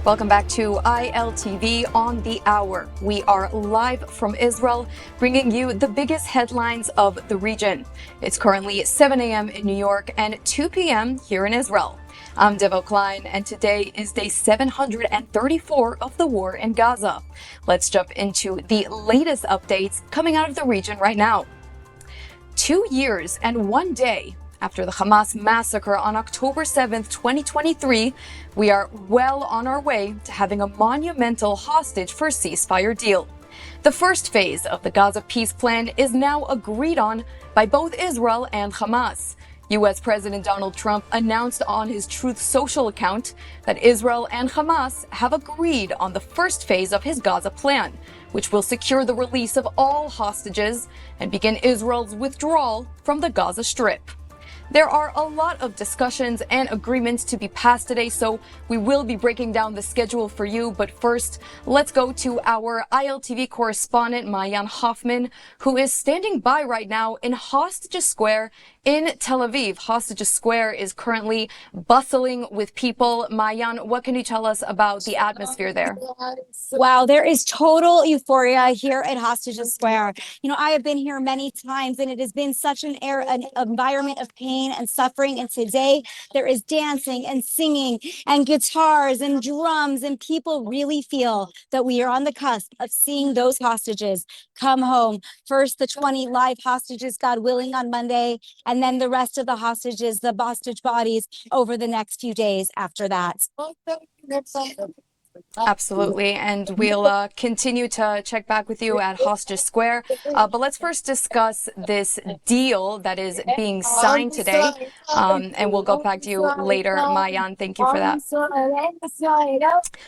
Welcome back to ILTV on the Hour. We are live from Israel, bringing you the biggest headlines of the region. It's currently 7 a.m. in New York and 2 p.m. here in Israel. I'm Devo Klein, and today is day 734 of the war in Gaza. Let's jump into the latest updates coming out of the region right now. 2 years and 1 day after the Hamas massacre on October 7th, 2023, we are well on our way to having a monumental hostage for ceasefire deal. The first phase of the Gaza peace plan is now agreed on by both Israel and Hamas. U.S. President Donald Trump announced on his Truth Social account that Israel and Hamas have agreed on the first phase of his Gaza plan, which will secure the release of all hostages and begin Israel's withdrawal from the Gaza Strip. There are a lot of discussions and agreements to be passed today, so we will be breaking down the schedule for you. But first, let's go to our ILTV correspondent, Maayan Hoffman, who is standing by right now in Hostages Square in Tel Aviv. Hostages Square is currently bustling with people. Maayan, what can you tell us about the atmosphere there? Wow, there is total euphoria here at Hostages Square. You know, I have been here many times, and it has been such an environment of pain and suffering. And today there is dancing and singing and guitars and drums, and people really feel that we are on the cusp of seeing those hostages come home. First, the 20 live hostages, God willing, on Monday, and then the rest of the hostages, the hostage bodies, over the next few days after that. Absolutely, and we'll continue to check back with you at Hostage Square. But let's first discuss this deal that is being signed today, and we'll go back to you later. Maayan, thank you for that.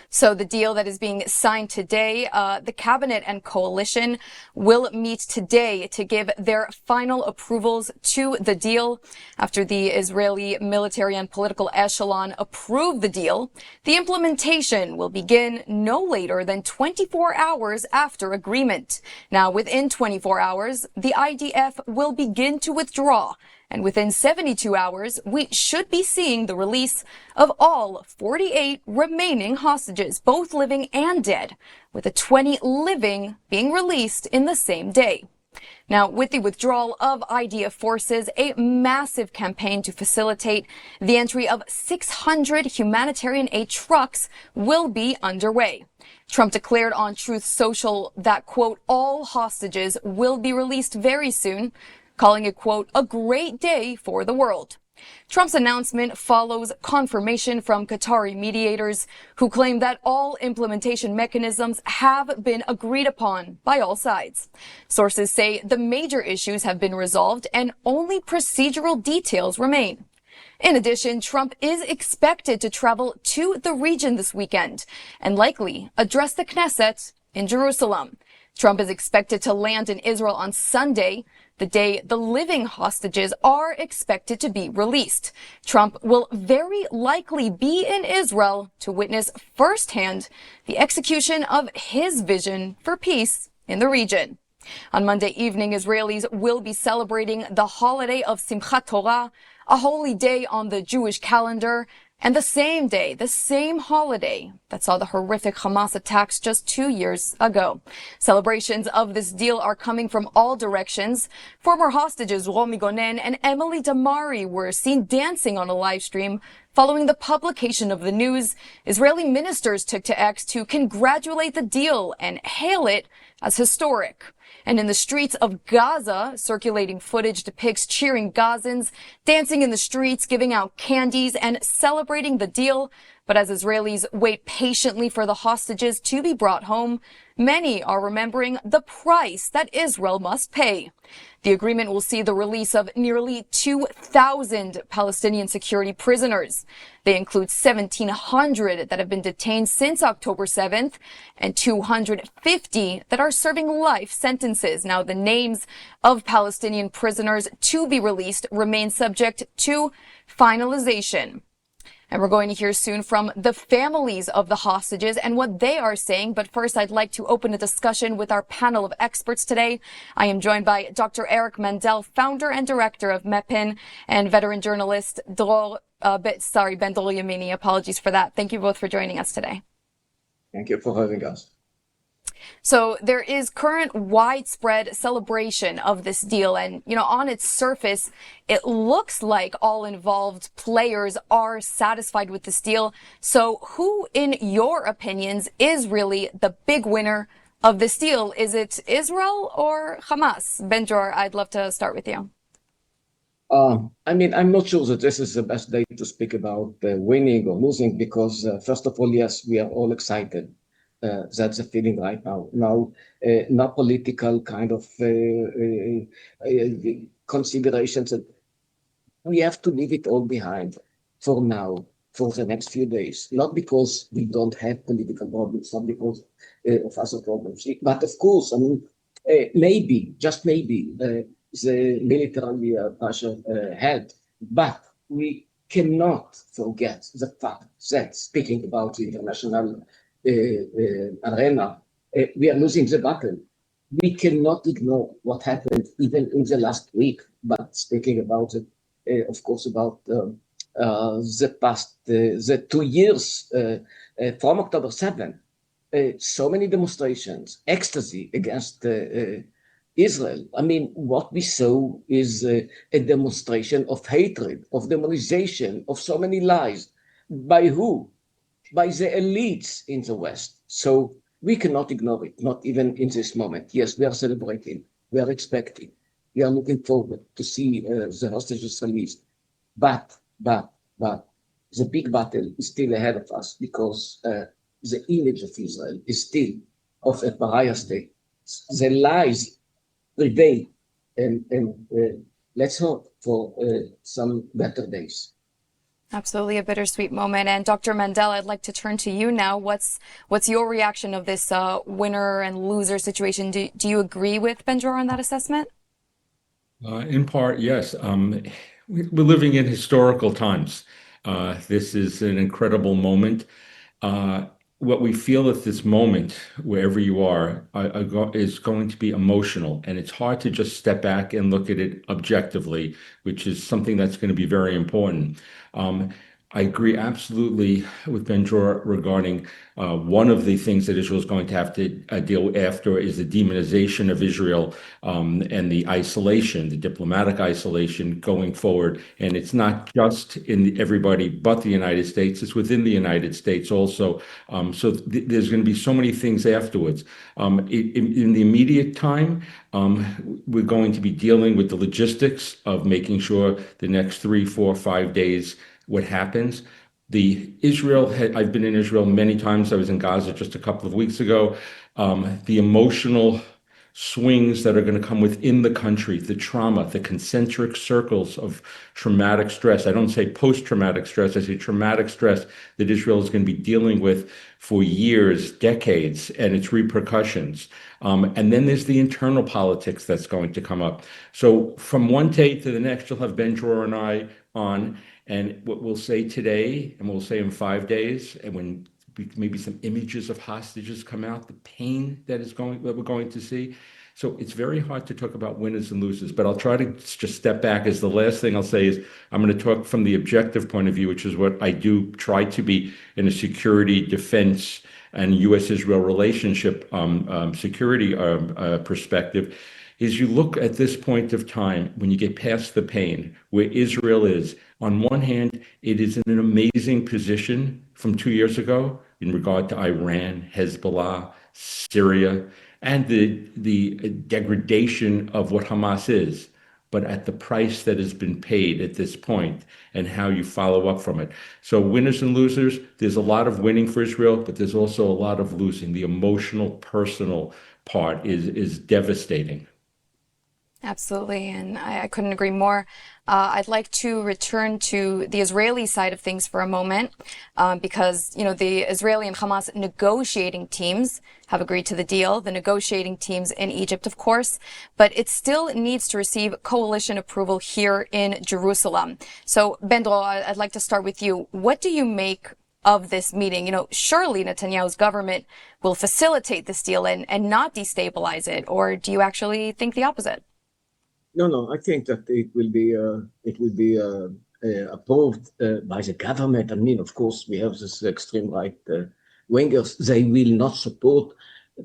So the deal that is being signed today, the cabinet and coalition will meet today to give their final approvals to the deal. After the Israeli military and political echelon approve the deal, the implementation will begin no later than 24 hours after agreement. Now, within 24 hours, the IDF will begin to withdraw, and within 72 hours, we should be seeing the release of all 48 remaining hostages, both living and dead, with the 20 living being released in the same day. Now, with the withdrawal of IDF forces, a massive campaign to facilitate the entry of 600 humanitarian aid trucks will be underway. Trump declared on Truth Social that, quote, all hostages will be released very soon, calling it, quote, a great day for the world. Trump's announcement follows confirmation from Qatari mediators who claim that all implementation mechanisms have been agreed upon by all sides. Sources say the major issues have been resolved and only procedural details remain. In addition, Trump is expected to travel to the region this weekend and likely address the Knesset in Jerusalem. Trump is expected to land in Israel on Sunday, the day the living hostages are expected to be released. Trump will very likely be in Israel to witness firsthand the execution of his vision for peace in the region. On Monday evening, Israelis will be celebrating the holiday of Simchat Torah, a holy day on the Jewish calendar, and the same day, the same holiday that saw the horrific Hamas attacks just 2 years ago. Celebrations of this deal are coming from all directions. Former hostages Romi Gonen and Emily Damari were seen dancing on a live stream. Following the publication of the news, Israeli ministers took to X to congratulate the deal and hail it as historic. And in the streets of Gaza, circulating footage depicts cheering Gazans, dancing in the streets, giving out candies, and celebrating the deal. But as Israelis wait patiently for the hostages to be brought home, many are remembering the price that Israel must pay. The agreement will see the release of nearly 2,000 Palestinian security prisoners. They include 1,700 that have been detained since October 7th and 250 that are serving life sentences. Now, the names of Palestinian prisoners to be released remain subject to finalization. And we're going to hear soon from the families of the hostages and what they are saying. But first, I'd like to open a discussion with our panel of experts today. I am joined by Dr. Eric Mandel, founder and director of MEPIN, and veteran journalist Ben Dror Yamini. Apologies for that. Thank you both for joining us today. Thank you for having us. So there is current widespread celebration of this deal. And, on its surface, it looks like all involved players are satisfied with this deal. So who, in your opinions, is really the big winner of this deal? Is it Israel or Hamas? Benjor, I'd love to start with you. I'm not sure that this is the best day to speak about winning or losing because, first of all, yes, we are all excited. That's the feeling right now. Now, not political kind of considerations. We have to leave it all behind for now, for the next few days. Not because we don't have political problems, not because of other problems. But of course, maybe, just maybe, the military pressure helped. But we cannot forget the fact that, speaking about the international arena, we are losing the battle. We cannot ignore what happened even in the last week. But speaking about it, of course, about the past, the 2 years from October 7, so many demonstrations, ecstasy against Israel. What we saw is a demonstration of hatred, of demonization, of so many lies. By who? By the elites in the West. So we cannot ignore it, not even in this moment. Yes, we are celebrating, we are expecting, we are looking forward to see the hostages released. But the big battle is still ahead of us because the image of Israel is still of a pariah state. The lies prevail, and let's hope for some better days. Absolutely a bittersweet moment. And Dr. Mandel, I'd like to turn to you now. What's your reaction of this winner and loser situation? Do you agree with Benjor on that assessment? In part, yes. We're living in historical times. This is an incredible moment. What we feel at this moment, wherever you are, is going to be emotional. And it's hard to just step back and look at it objectively, which is something that's going to be very important. I agree absolutely with Benjor regarding one of the things that Israel is going to have to deal with after is the demonization of Israel and the isolation, the diplomatic isolation going forward. And it's not just in everybody but the United States, it's within the United States also. There's going to be so many things afterwards. In the immediate time, we're going to be dealing with the logistics of making sure the next 3, 4, 5 days what happens. I've been in Israel many times. I was in Gaza just a couple of weeks ago. The emotional swings that are going to come within the country, the trauma, the concentric circles of traumatic stress. I don't say post-traumatic stress, I say traumatic stress that Israel is going to be dealing with for years, decades, and its repercussions. And then there's the internal politics that's going to come up. So from one day to the next, you'll have Benjor and I on, and what we'll say today, and we'll say in 5 days, and when maybe some images of hostages come out, the pain that we're going to see. So it's very hard to talk about winners and losers, but I'll try to just step back. As the last thing I'll say is I'm going to talk from the objective point of view, which is what I do try to be in a security, defense, and U.S.-Israel relationship security perspective. Is you look at this point of time, when you get past the pain, where Israel is, on one hand, it is in an amazing position from 2 years ago in regard to Iran, Hezbollah, Syria, and the degradation of what Hamas is, but at the price that has been paid at this point and how you follow up from it. So winners and losers, there's a lot of winning for Israel, but there's also a lot of losing. The emotional, personal part is devastating. Absolutely, and I couldn't agree more. I'd like to return to the Israeli side of things for a moment, because, the Israeli and Hamas negotiating teams have agreed to the deal, the negotiating teams in Egypt, of course, but it still needs to receive coalition approval here in Jerusalem. So, Benjor, I'd like to start with you. What do you make of this meeting? Surely Netanyahu's government will facilitate this deal and not destabilize it, or do you actually think the opposite? No, I think that it will be approved by the government. Of course, we have this extreme right wingers, they will not support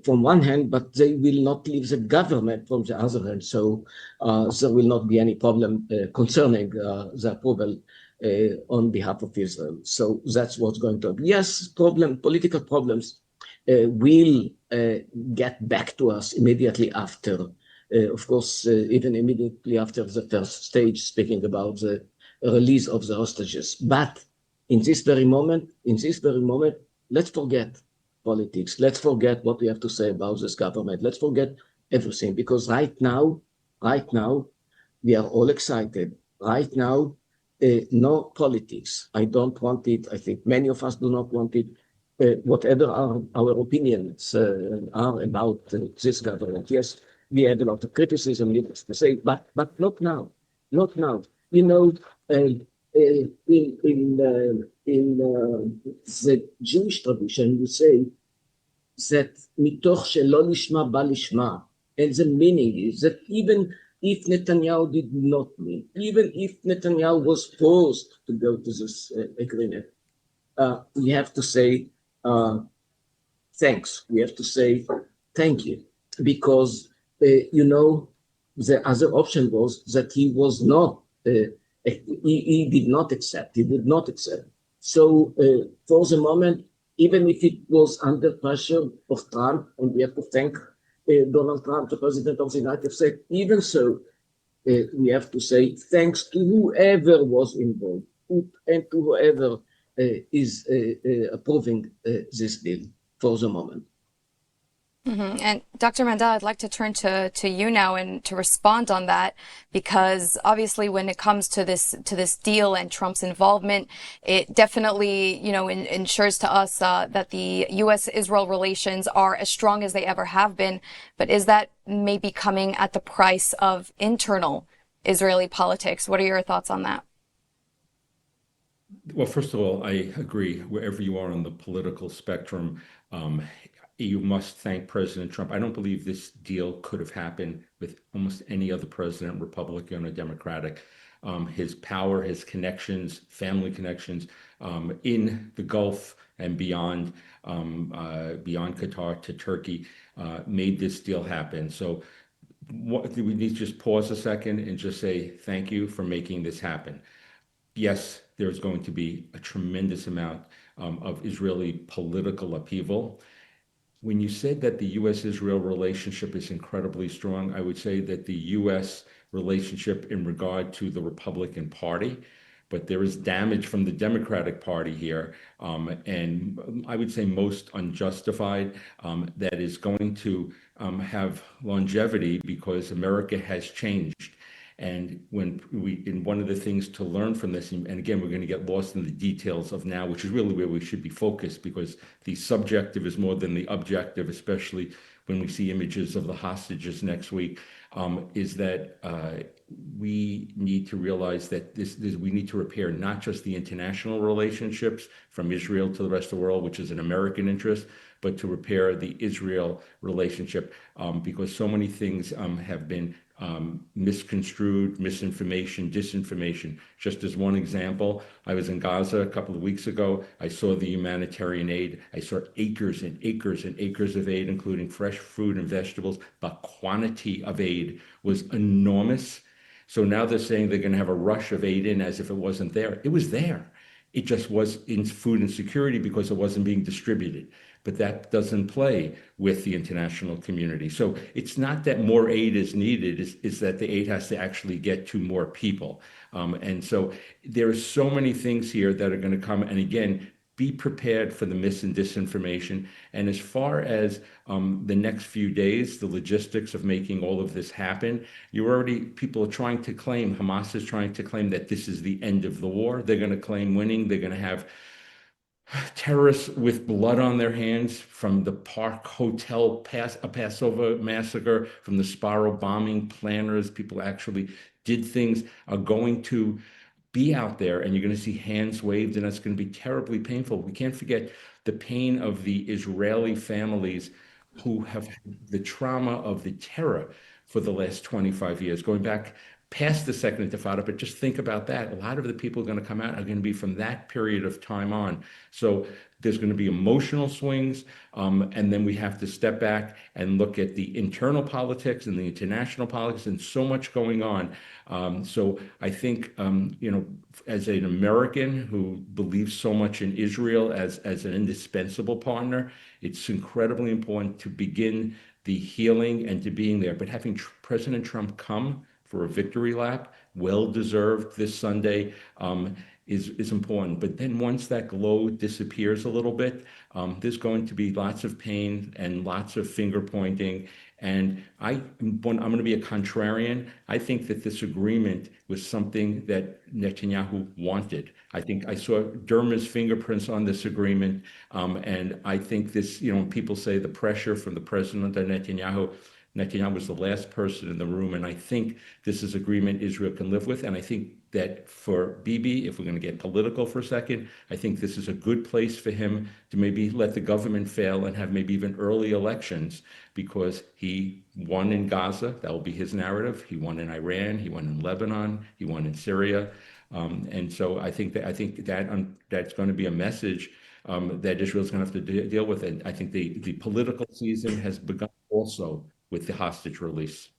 from one hand, but they will not leave the government from the other hand. So there will not be any problem concerning the approval on behalf of Israel. So that's what's going to happen. Yes, political problems will get back to us immediately after. Of course, even immediately after the first stage, speaking about the release of the hostages. But in this very moment, let's forget politics. Let's forget what we have to say about this government. Let's forget everything, because right now, we are all excited. Right now, no politics. I don't want it. I think many of us do not want it. Whatever our opinions are about this government. Yes, we had a lot of criticism, needless to say, but not now. Not now. You know, in the Jewish tradition, you say that mitoch shelo lishma ba lishma, and the meaning is that even if Netanyahu did not win, even if Netanyahu was forced to go to this agreement, we have to say thanks. We have to say thank you, because you know, the other option was that he was not. He did not accept. He would not accept. So for the moment, even if it was under pressure of Trump, and we have to thank Donald Trump, the president of the United States, even so, we have to say thanks to whoever was involved and to whoever is approving this bill for the moment. And Dr. Mandel, I'd like to turn to you now and to respond on that, because obviously when it comes to this deal and Trump's involvement, it definitely, you know, ensures to us that the U.S.-Israel relations are as strong as they ever have been. But is that maybe coming at the price of internal Israeli politics? What are your thoughts on that? Well, first of all, I agree. Wherever you are on the political spectrum, you must thank President Trump. I don't believe this deal could have happened with almost any other president, Republican or Democratic. His power, his connections, family connections in the Gulf and beyond Qatar to Turkey made this deal happen. So we need to just pause a second and just say thank you for making this happen. Yes, there's going to be a tremendous amount of Israeli political upheaval. When you said that the U.S.-Israel relationship is incredibly strong, I would say that the U.S. relationship in regard to the Republican Party, but there is damage from the Democratic Party here, and I would say most unjustified, that is going to have longevity because America has changed. And one of the things to learn from this, and again, we're going to get lost in the details of now, which is really where we should be focused, because the subjective is more than the objective, especially when we see images of the hostages next week, is that we need to realize that we need to repair not just the international relationships from Israel to the rest of the world, which is an American interest, but to repair the Israel relationship, because so many things have been misconstrued, misinformation, disinformation. Just as one example, I was in Gaza a couple of weeks ago. I saw the humanitarian aid. I saw acres and acres and acres of aid, including fresh fruit and vegetables. The quantity of aid was enormous. So now they're saying they're going to have a rush of aid in as if it wasn't there. It was there. It just was in food insecurity because it wasn't being distributed. But that doesn't play with the international community. So it's not that more aid is needed, it's that the aid has to actually get to more people. And so there are so many things here that are going to come. And again, be prepared for the mis and disinformation. And as far as the next few days, the logistics of making all of this happen, people are trying to claim, Hamas is trying to claim that this is the end of the war. They're going to claim winning. They're going to have terrorists with blood on their hands from the Park Hotel Passover massacre, from the Sparrow bombing planners. People actually did things, are going to be out there, and you're going to see hands waved, and that's going to be terribly painful. We can't forget the pain of the Israeli families who have the trauma of the terror for the last 25 years, going back past the Second Intifada, but just think about that. A lot of the people are going to come out are going to be from that period of time on. So there's going to be emotional swings, and then we have to step back and look at the internal politics and the international politics, and so much going on. So I think, as an American who believes so much in Israel as an indispensable partner, it's incredibly important to begin the healing and to being there. But having President Trump come for a victory lap, well deserved this Sunday, is important. But then once that glow disappears a little bit, there's going to be lots of pain and lots of finger pointing. And I'm going to be a contrarian. I think that this agreement was something that Netanyahu wanted. I think I saw Derma's fingerprints on this agreement. And I think this, people say the pressure from the president of Netanyahu was the last person in the room. And I think this is agreement Israel can live with. And I think that for Bibi, if we're going to get political for a second, I think this is a good place for him to maybe let the government fail and have maybe even early elections, because he won in Gaza. That will be his narrative. He won in Iran. He won in Lebanon. He won in Syria. And so I think that's going to be a message that Israel's going to have to deal with. And I think the political season has begun also with the hostage release.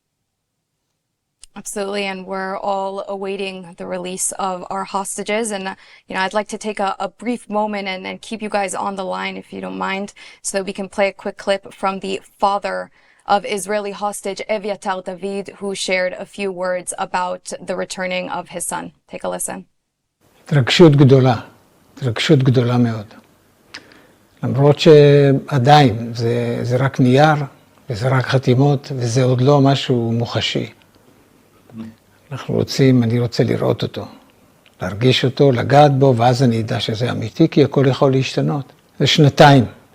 Absolutely, and we're all awaiting the release of our hostages. And I'd like to take a brief moment and keep you guys on the line, if you don't mind, so that we can play a quick clip from the father of Israeli hostage Eviatar David, who shared a few words about the returning of his son. Take a listen. התרגשות גדולה מאוד. למרות שעדיין זה רק נייר, וזה רק חתימות, וזה עוד לא משהו מוחשי. אני רוצה לראות אותו, להרגיש אותו, לגעת בו, ואז אני אדע שזה אמיתי, כי הכל יכול להשתנות. זה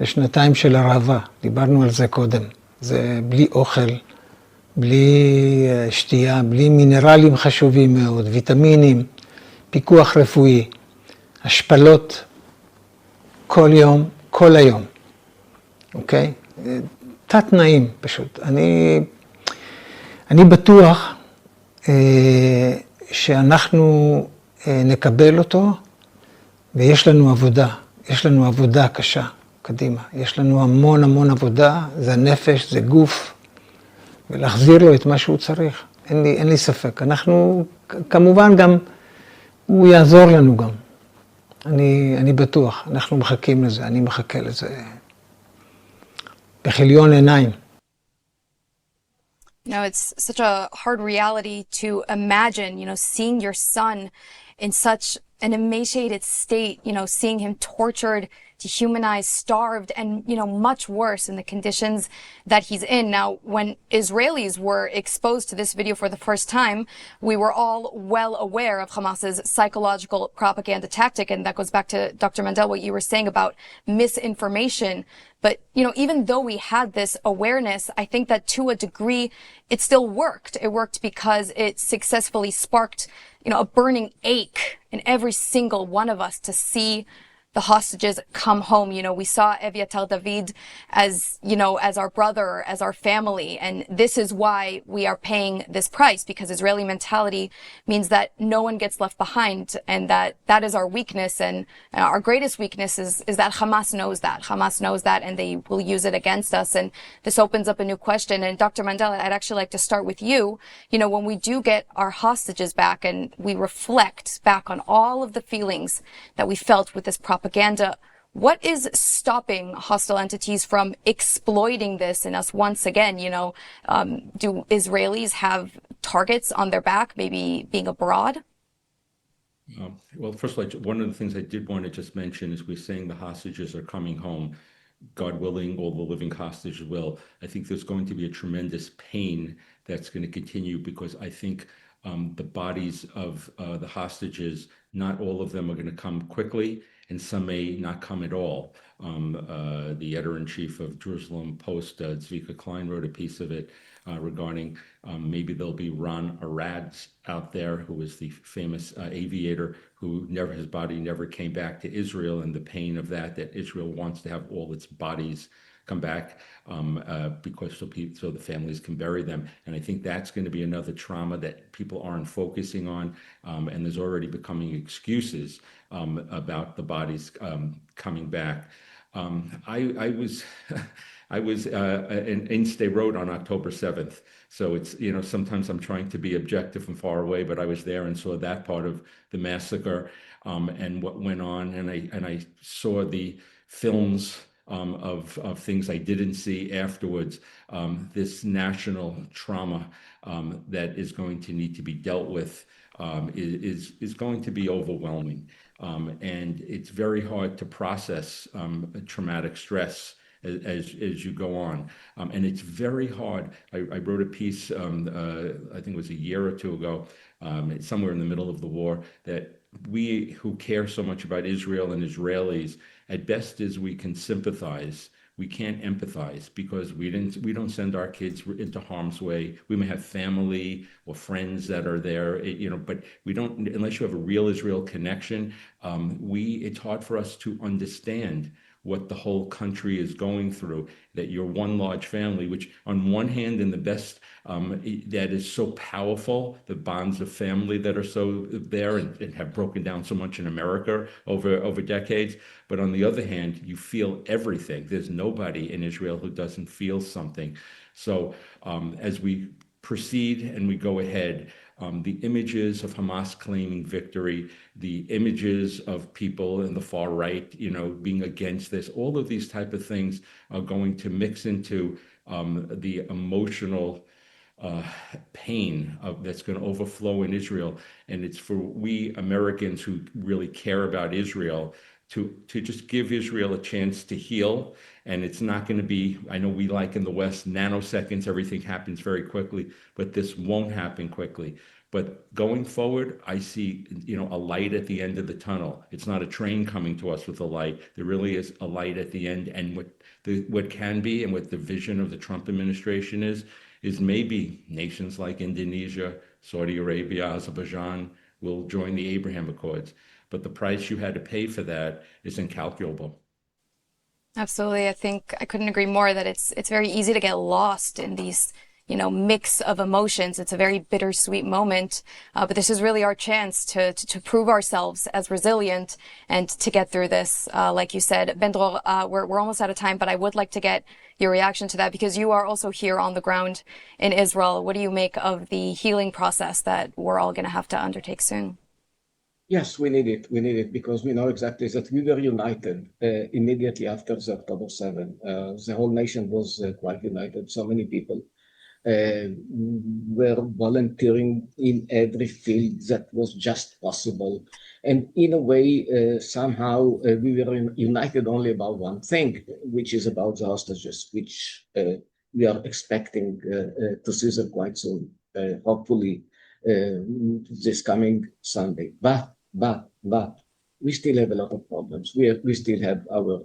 שנתיים של הרעבה, דיברנו על זה קודם. זה בלי אוכל, בלי שתייה, בלי מינרלים חשובים מאוד, ויטמינים, פיקוח רפואי, השפלות, כל יום, כל היום. אוקיי? תת תנאים פשוט. אני בטוח שאנחנו נקבל אותו, ויש לנו עבודה קשה קדימה. יש לנו המון עבודה, זה הנפש, זה גוף, ולהחזיר לו את מה שהוא צריך. אין לי ספק. אנחנו, כמובן גם, הוא יעזור לנו גם. אני בטוח, אנחנו מחכים לזה, אני מחכה לזה. בכיליון עיניים. It's such a hard reality to imagine, seeing your son in such an emaciated state, seeing him tortured, dehumanized, starved, and, much worse in the conditions that he's in. Now, when Israelis were exposed to this video for the first time, we were all well aware of Hamas's psychological propaganda tactic. And that goes back to Dr. Mandel, what you were saying about misinformation. But, even though we had this awareness, I think that to a degree, it still worked. It worked because it successfully sparked, a burning ache in every single one of us to see the hostages come home. We saw Eviatar David as our brother, as our family. And this is why we are paying this price, because Israeli mentality means that no one gets left behind, and that is our weakness. And our greatest weakness is that Hamas knows that. Hamas knows that, and they will use it against us. And this opens up a new question. And Dr. Mandela, I'd actually like to start with you. When we do get our hostages back and we reflect back on all of the feelings that we felt with this propaganda, what is stopping hostile entities from exploiting this in us once again? Do Israelis have targets on their back, maybe being abroad? Well, first of all, one of the things I did want to just mention is we're saying the hostages are coming home. God willing, all the living hostages will. I think there's going to be a tremendous pain that's going to continue, because I think the bodies of the hostages, not all of them are going to come quickly, and some may not come at all. The editor-in-chief of Jerusalem Post, Zvika Klein, wrote a piece of it regarding maybe there'll be Ron Arad's out there, who was the famous aviator who his body never came back to Israel, and the pain of that Israel wants to have all its bodies come back because so the families can bury them. And I think that's going to be another trauma that people aren't focusing on, and there's already becoming excuses about the bodies coming back. I was I was in State Road on October 7th. So it's, sometimes I'm trying to be objective from far away, but I was there and saw that part of the massacre, and what went on. And I saw the films of things I didn't see afterwards. This national trauma that is going to need to be dealt with is going to be overwhelming. And it's very hard to process traumatic stress as you go on. And it's very hard. I wrote a piece, I think it was a year or two ago, somewhere in the middle of the war, that we who care so much about Israel and Israelis, at best as we can sympathize, we can't empathize, because we don't send our kids into harm's way. We may have family or friends that are there, but we don't, unless you have a real Israel connection. It's hard for us to understand what the whole country is going through, that you're one large family, which on one hand, in the best, that is so powerful, the bonds of family that are so there and have broken down so much in America over decades. But on the other hand, you feel everything. There's nobody in Israel who doesn't feel something. So as we proceed and we go ahead, the images of Hamas claiming victory, the images of people in the far right, being against this, all of these type of things are going to mix into the emotional pain that's going to overflow in Israel. And it's for we Americans who really care about Israel to just give Israel a chance to heal. And it's not going to be, I know we like in the West, nanoseconds, everything happens very quickly, but this won't happen quickly. But going forward, I see, a light at the end of the tunnel. It's not a train coming to us with a light. There really is a light at the end. And what can be, and what the vision of the Trump administration is maybe nations like Indonesia, Saudi Arabia, Azerbaijan will join the Abraham Accords. But the price you had to pay for that is incalculable. Absolutely. I think I couldn't agree more that it's very easy to get lost in these, mix of emotions. It's a very bittersweet moment, but this is really our chance to prove ourselves as resilient and to get through this. Like you said, Ben-Dror, we're almost out of time, but I would like to get your reaction to that, because you are also here on the ground in Israel. What do you make of the healing process that we're all going to have to undertake soon? Yes, we need it. We need it because we know exactly that we were united immediately after the October 7. The whole nation was quite united. So many people were volunteering in every field that was just possible. And in a way, somehow we were united only about one thing, which is about the hostages, which we are expecting to see them quite soon, hopefully this coming Sunday. But we still have a lot of problems. We still have our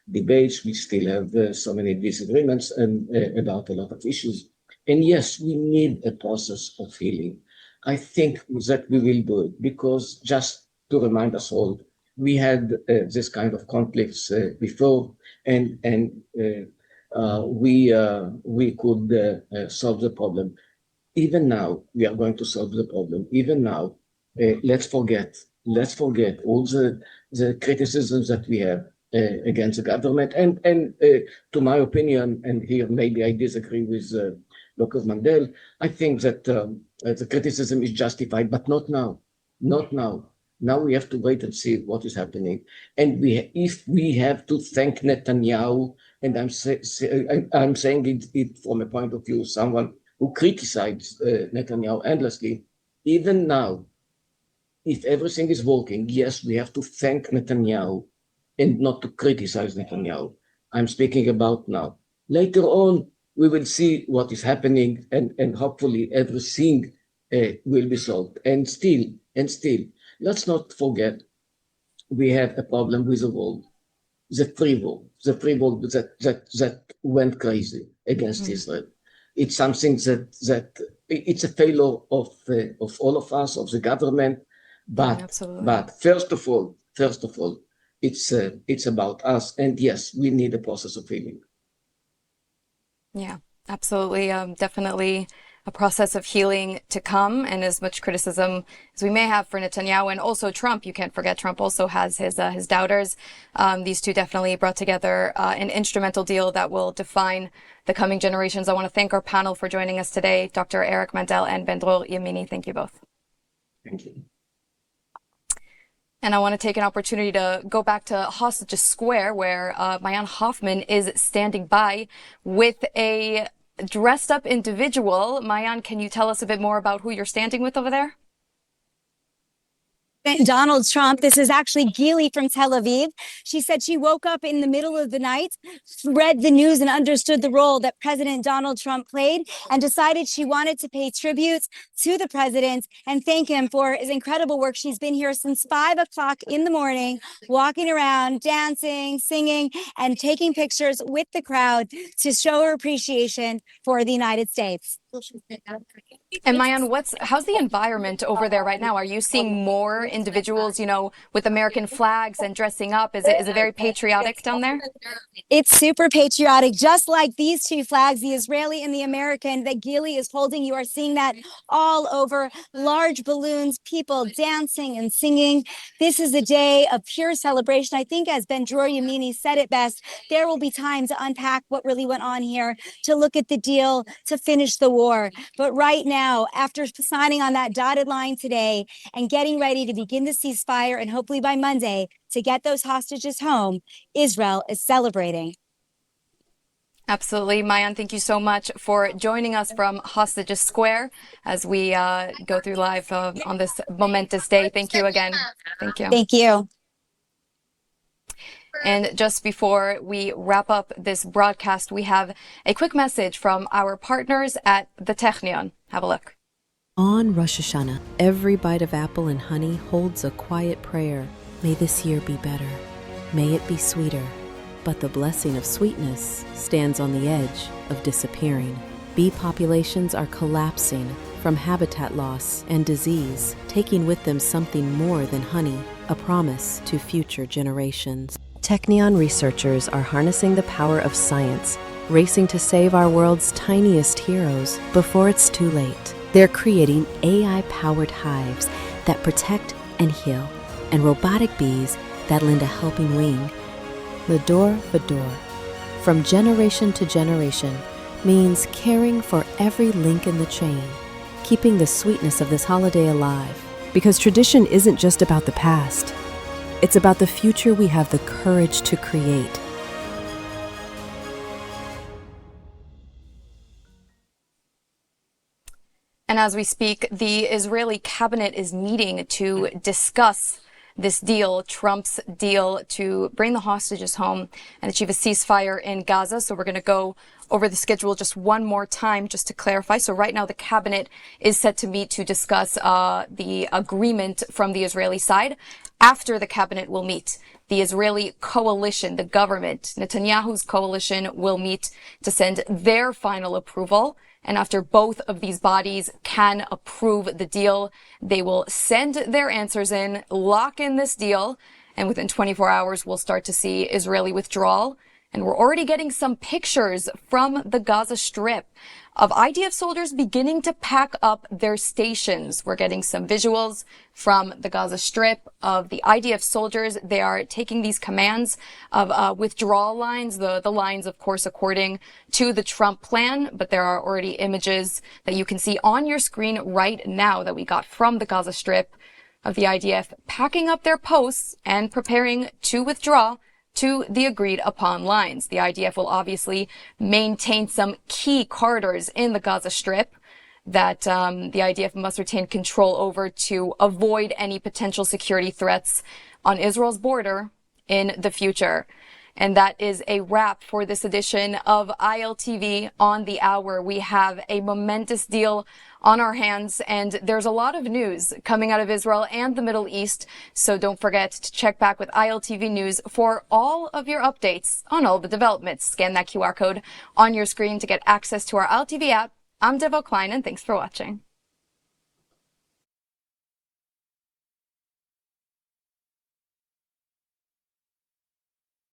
debates. We still have so many disagreements and about a lot of issues. And yes, we need a process of healing. I think that we will do it, because just to remind us all, we had this kind of conflicts before, and we could solve the problem. Even now, we are going to solve the problem. Even now, let's forget all the criticisms that we have against the government. And to my opinion, and here maybe I disagree with Dr. Mandel, I think that the criticism is justified, but not now. Not now. Now we have to wait and see what is happening. And if we have to thank Netanyahu, and I'm saying it from a point of view of someone who criticized Netanyahu endlessly, even now, if everything is working, yes, we have to thank Netanyahu and not to criticize Netanyahu. I'm speaking about now. Later on, we will see what is happening, and hopefully everything will be solved. And still, let's not forget, we have a problem with the world, the free world that went crazy against Israel. It's something that it's a failure of all of us, of the government. But first of all, it's about us. And yes, we need a process of healing. Yeah, absolutely. Definitely a process of healing to come, and as much criticism as we may have for Netanyahu and also Trump, you can't forget Trump also has his doubters. These two definitely brought together an instrumental deal that will define the coming generations. I want to thank our panel for joining us today, Dr. Eric Mandel and Ben-Dror Yamini. Thank you both. Thank you. And I want to take an opportunity to go back to Hostages Square, where Mayan Hoffman is standing by with a dressed up individual. Mayan, can you tell us a bit more about who you're standing with over there? Donald Trump. This is actually Gili from Tel Aviv. She said she woke up in the middle of the night, read the news and understood the role that President Donald Trump played, and decided she wanted to pay tribute to the president and thank him for his incredible work. She's been here since 5 o'clock in the morning, walking around, dancing, singing, and taking pictures with the crowd to show her appreciation for the United States. And Mayan, how's the environment over there right now? Are you seeing more individuals, with American flags and dressing up? Is it very patriotic down there? It's super patriotic, just like these two flags, the Israeli and the American that Gili is holding. You are seeing that all over, large balloons, people dancing and singing. This is a day of pure celebration. I think, as Ben-Dror Yamini said it best, there will be time to unpack what really went on here, to look at the deal, to finish the war. But right now, after signing on that dotted line today and getting ready to begin the ceasefire, and hopefully by Monday to get those hostages home, Israel is celebrating. Absolutely. Mayan, thank you so much for joining us from Hostages Square as we go through live on this momentous day. Thank you again. Thank you. Thank you. And just before we wrap up this broadcast, we have a quick message from our partners at the Technion. Have a look. On Rosh Hashanah, every bite of apple and honey holds a quiet prayer. May this year be better. May it be sweeter. But the blessing of sweetness stands on the edge of disappearing. Bee populations are collapsing from habitat loss and disease, taking with them something more than honey, a promise to future generations. Technion researchers are harnessing the power of science, racing to save our world's tiniest heroes before it's too late. They're creating AI-powered hives that protect and heal, and robotic bees that lend a helping wing. L'dor v'dor, from generation to generation, means caring for every link in the chain, keeping the sweetness of this holiday alive. Because tradition isn't just about the past. It's about the future we have the courage to create. And as we speak, the Israeli cabinet is meeting to discuss this deal, Trump's deal to bring the hostages home and achieve a ceasefire in Gaza. So we're going to go over the schedule just one more time just to clarify. So right now the cabinet is set to meet to discuss the agreement from the Israeli side. After the cabinet will meet, the Israeli coalition, the government, Netanyahu's coalition, will meet to send their final approval. And after both of these bodies can approve the deal, they will send their answers in, lock in this deal, and within 24 hours, we'll start to see Israeli withdrawal. And we're already getting some pictures from the Gaza Strip of IDF soldiers beginning to pack up their stations. We're getting some visuals from the Gaza Strip of the IDF soldiers. They are taking these commands of withdrawal lines, the lines, of course, according to the Trump plan. But there are already images that you can see on your screen right now that we got from the Gaza Strip of the IDF packing up their posts and preparing to withdraw to the agreed upon lines. The IDF will obviously maintain some key corridors in the Gaza Strip that the IDF must retain control over to avoid any potential security threats on Israel's border in the future. And that is a wrap for this edition of ILTV on the Hour. We have a momentous deal on our hands, and there's a lot of news coming out of Israel and the Middle East. So don't forget to check back with ILTV News for all of your updates on all the developments. Scan that QR code on your screen to get access to our ILTV app. I'm Devo Klein, and thanks for watching.